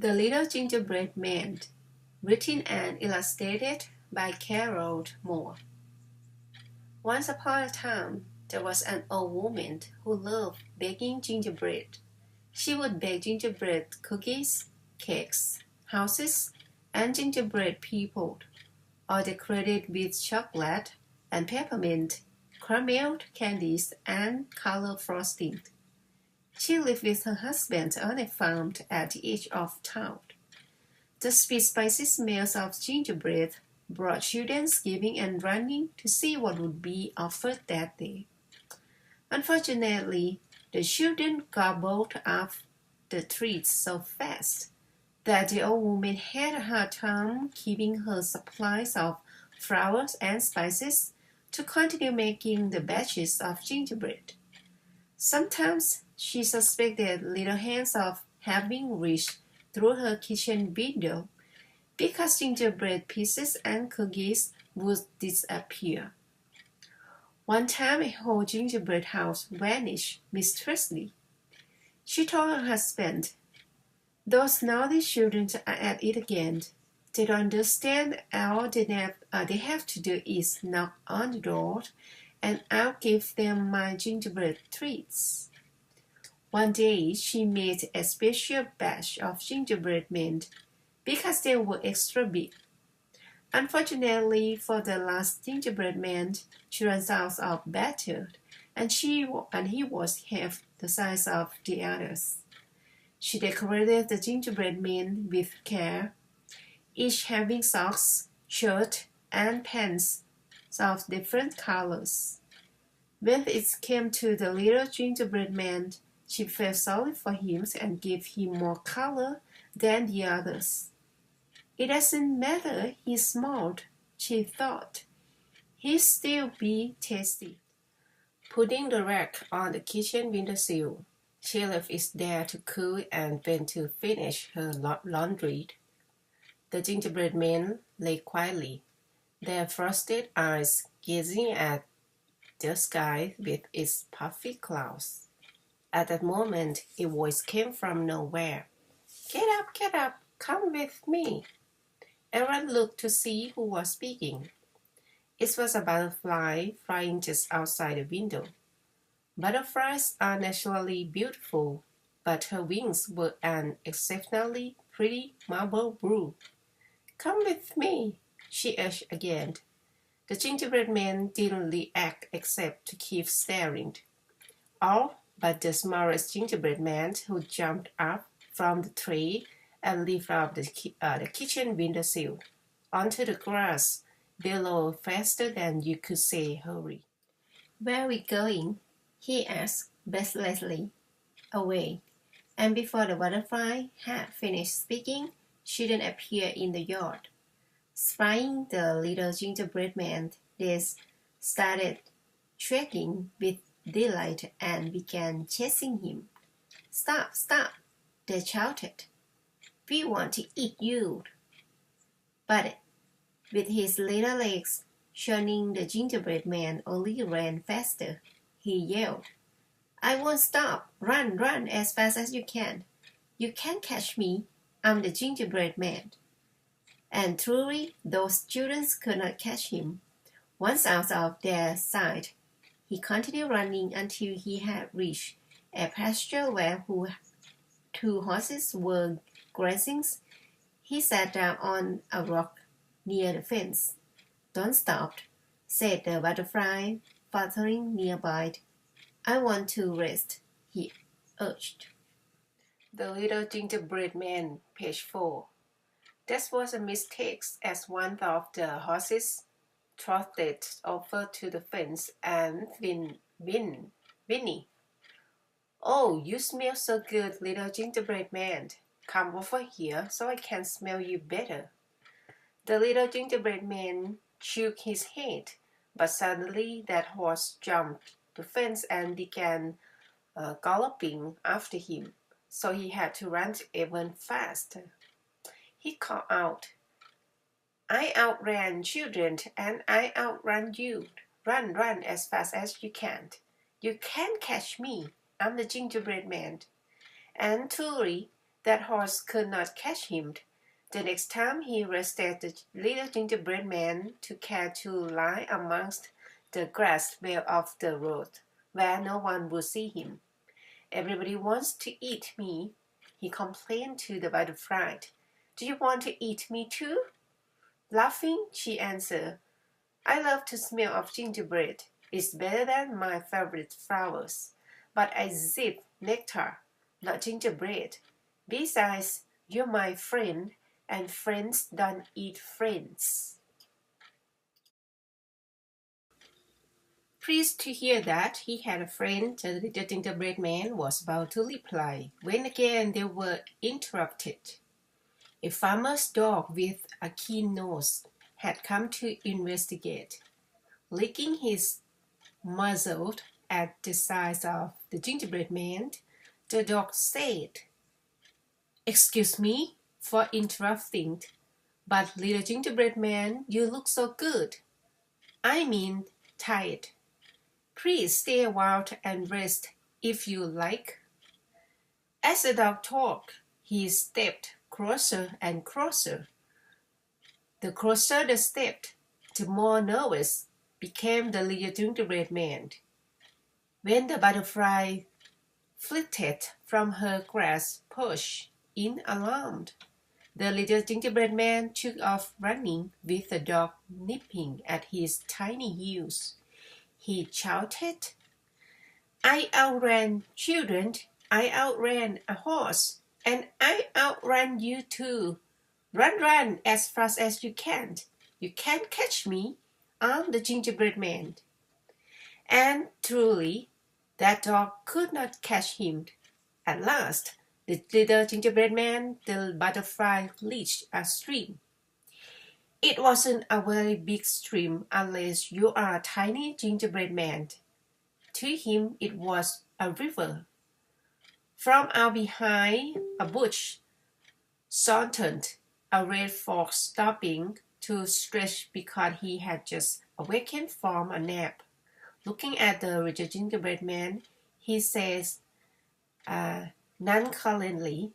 The Little Gingerbread Man, written and illustrated by Carol Moore. Once upon a time, there was an old woman who loved baking gingerbread. She would bake gingerbread cookies, cakes, houses, and gingerbread people, all decorated with chocolate and peppermint, carameled candies, and color frosting. She lived with her husband on a farm at the edge of town. The sweet spicy smells of gingerbread brought children skipping and running to see what would be offered that day. Unfortunately, the children gobbled up the treats so fast that the old woman had a hard time keeping her supplies of flowers and spices to continue making the batches of gingerbread. Sometimes she suspected little hands of having reached through her kitchen window because gingerbread pieces and cookies would disappear. One time a whole gingerbread house vanished mysteriously. She told her husband, "Those naughty children are at it again. They don't understand. All they have to do is knock on the door, and I'll give them my gingerbread treats." One day she made a special batch of gingerbread men because they were extra big. Unfortunately for the last gingerbread man, she ran out of batter, and he was half the size of the others. She decorated the gingerbread men with care, each having socks, shirt, and pants of different colors. When it came to the little gingerbread man, she felt sorry for him and gave him more color than the others. It doesn't matter he's small, she thought. He'll still be tasty. Putting the rack on the kitchen windowsill, she left it there to cool and went to finish her laundry. The gingerbread men lay quietly, their frosted eyes gazing at the sky with its puffy clouds. At that moment, a voice came from nowhere. Get up, come with me." Everyone looked to see who was speaking. It was a butterfly flying just outside the window. Butterflies are naturally beautiful, but her wings were an exceptionally pretty marble blue. "Come with me," she urged again. The gingerbread man didn't react except to keep staring. All but the smallest gingerbread man, who jumped up from the tree and lifted up the kitchen windowsill onto the grass below faster than you could say hurry. "Where are we going?" he asked breathlessly. "Away." And before the butterfly had finished speaking, she then appeared in the yard. Spying the little gingerbread man, they started shrieking with delight and began chasing him. "Stop, stop," they shouted. "We want to eat you." But with his little legs showing, the gingerbread man only ran faster. He yelled, "I won't stop. Run, run as fast as you can. You can't catch me. I'm the gingerbread man." And truly, those children could not catch him. Once out of their sight, he continued running until he had reached a pasture where two horses were grazing. He sat down on a rock near the fence. "Don't stop," said the butterfly, fluttering nearby. "I want to rest," he urged. The Little Gingerbread Man, page 4. That was a mistake, as one of the horses trotted over to the fence and whinnied. "Oh, you smell so good, Little Gingerbread Man. Come over here so I can smell you better." The Little Gingerbread Man shook his head, but suddenly that horse jumped the fence and began galloping after him, so he had to run even faster. He called out, "I outran children and I outrun you. Run, run as fast as you can. You can't catch me. I'm the gingerbread man." And truly, That horse could not catch him. The next time he rested the little gingerbread man took care to lie amongst the grass well off the road, where no one would see him. Everybody wants to eat me, he complained to the butterfly. Do you want to eat me too? Laughing, she answered, I love the smell of gingerbread. It's better than my favorite flowers. But I sip nectar, not gingerbread. Besides, you're my friend, and friends don't eat friends. Pleased to hear that he had a friend, the little gingerbread man was about to reply, when again they were interrupted. A farmer's dog with a keen nose had come to investigate. Licking his muzzle at the size of the gingerbread man, the dog said, Excuse me for interrupting, but little gingerbread man, you look so good. I mean, tired. Please stay a while and rest if you like. As the dog talked, he stepped closer and closer. The closer they stepped, the more nervous became the little gingerbread man. When the butterfly flitted from her grass perch in alarm, the little gingerbread man took off running with the dog nipping at his tiny heels. He shouted, I outran children, I outran a horse, and I outran you too. Run as fast as you can. You can't catch me. I'm the gingerbread man. And truly, that dog could not catch him. At last, the little gingerbread man, the butterfly, reached a stream. It wasn't a very big stream unless you are a tiny gingerbread man. To him, it was a river. From out behind a bush sauntered a red fox, stopping to stretch because he had just awakened from a nap. Looking at the little gingerbread man, he says nonchalantly,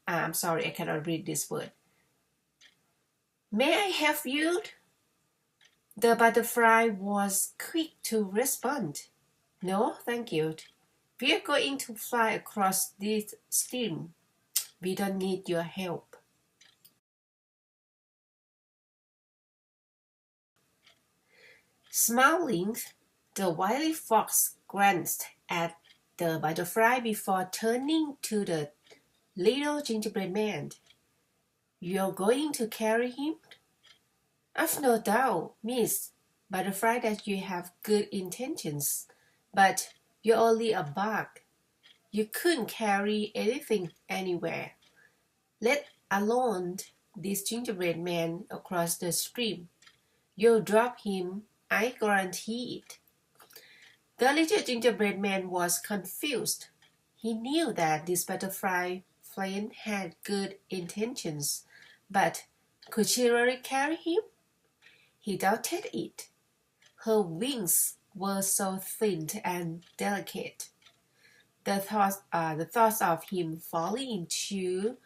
I'm sorry, I cannot read this word. May I help you? The butterfly was quick to respond. No, thank you. We are going to fly across this stream. We don't need your help. Smiling, the wily fox glanced at the butterfly before turning to the little gingerbread man. You're going to carry him? I've no doubt, Miss Butterfly, that you have good intentions, but you're only a bug. You couldn't carry anything anywhere, let alone this gingerbread man across the stream. You'll drop him, I guarantee it. The little gingerbread man was confused. He knew that this butterfly friend had good intentions, but could she really carry him? He doubted it. Her wings were so thin and delicate. The thought of him falling into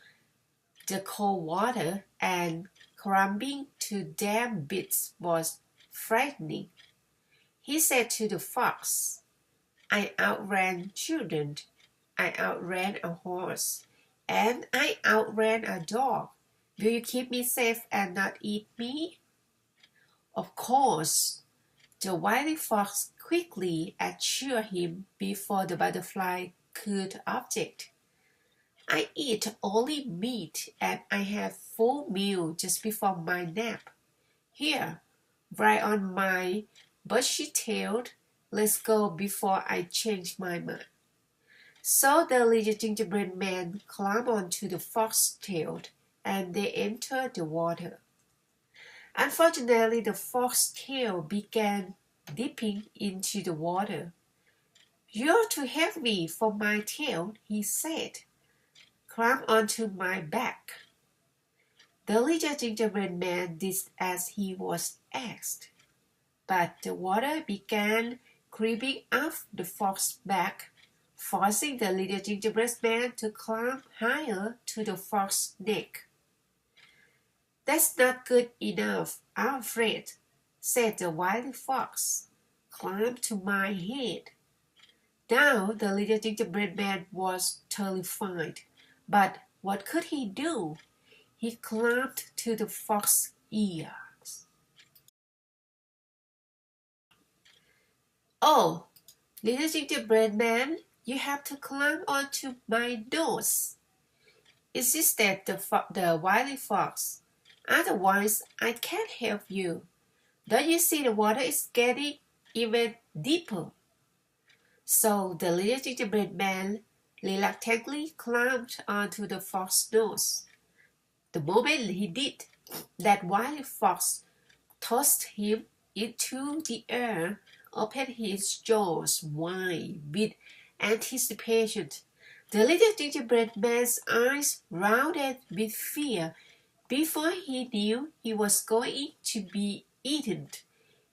the cold water and crumbling to damp bits was frightening. He said to the fox, I outran children, I outran a horse, and I outran a dog. Will you keep me safe and not eat me? Of course. The wily fox quickly assured him before the butterfly could object. I eat only meat and I have full meal just before my nap. Here, right on my bushy tail, let's go before I change my mind. So the little gingerbread man climbed onto the fox's tail and they entered the water. Unfortunately, the fox's tail began dipping into the water. You're too heavy for my tail, he said. Climb onto my back. The little gingerbread man did as he was asked, but the water began creeping up the fox's back forcing the little gingerbread man to climb higher to the fox's neck. "That's not good enough, I'm afraid," said the wily fox. "Climb to my head." Now the little gingerbread man was terrified, but what could he do? He climbed to the fox's ears. "Oh, little gingerbread man, you have to climb onto my nose," insisted the wily fox. "Otherwise, I can't help you. Don't you see the water is getting even deeper?" So the little gingerbread man reluctantly climbed onto the fox's nose. The moment he did, that wily fox tossed him into the air, opened his jaws wide with anticipation. The little gingerbread man's eyes rounded with fear. Before he knew he was going to be eaten.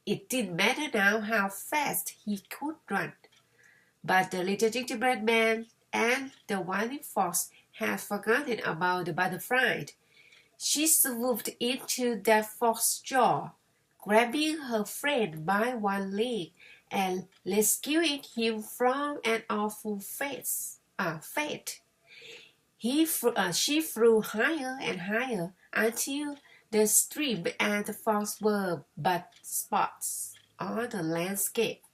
It didn't matter now how fast he could run. But the little gingerbread man and the wily fox had forgotten about the butterfly. She swooped into that fox's jaw, grabbing her friend by one leg and rescuing him from an awful fate. She flew higher and higher until the stream and the fox were but spots on the landscape.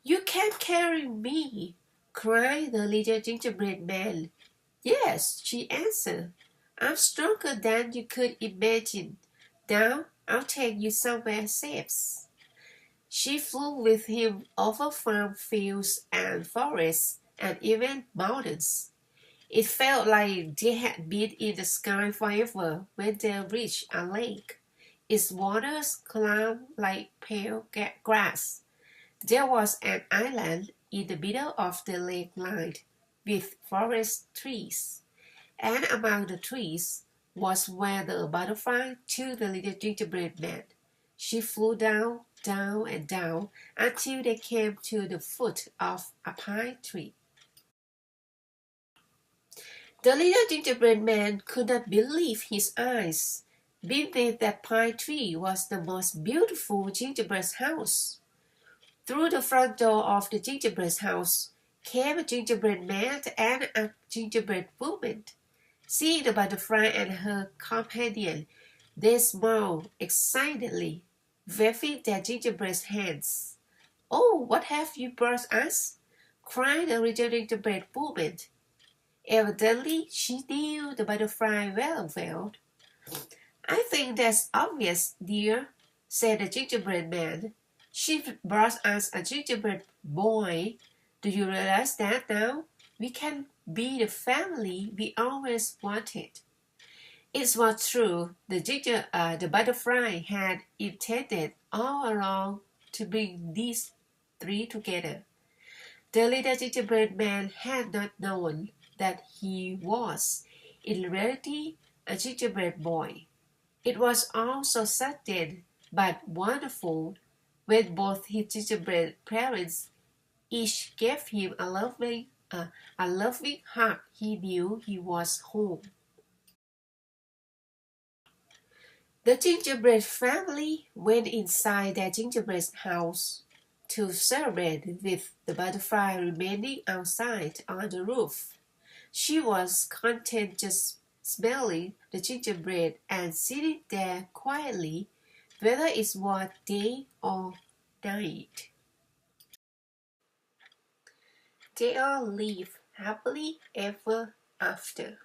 "You can't carry me," cried the little gingerbread man. "Yes," she answered. "I'm stronger than you could imagine. Now I'll take you somewhere safe." She flew with him over farm fields and forests and even mountains. It felt like they had been in the sky forever when they reached a lake. Its waters climbed like pale grass. There was an island in the middle of the lake lined with forest trees, and among the trees was where the butterfly took the little gingerbread man. She flew down, down, and down until they came to the foot of a pine tree. The little gingerbread man could not believe his eyes. Beneath that pine tree was the most beautiful gingerbread house. Through the front door of the gingerbread house came a gingerbread man and a gingerbread woman. Seeing the butterfly and her companion, they smiled excitedly, waving their gingerbread hands. "Oh, what have you brought us?" cried the little gingerbread woman. Evidently, she knew the butterfly well. "I think that's obvious, dear," said the gingerbread man. "She brought us a gingerbread boy. Do you realize that now? We can be the family we always wanted." It was true. The butterfly had intended all along to bring these three together. The little gingerbread man had not known that he was, in reality, a gingerbread boy. It was all so sudden but wonderful when both his gingerbread parents each gave him a loving hug. He knew he was home. The gingerbread family went inside their gingerbread house to celebrate, with the butterfly remaining outside on the roof. She was content just smelling the gingerbread and sitting there quietly, whether it was day or night. They all lived happily ever after.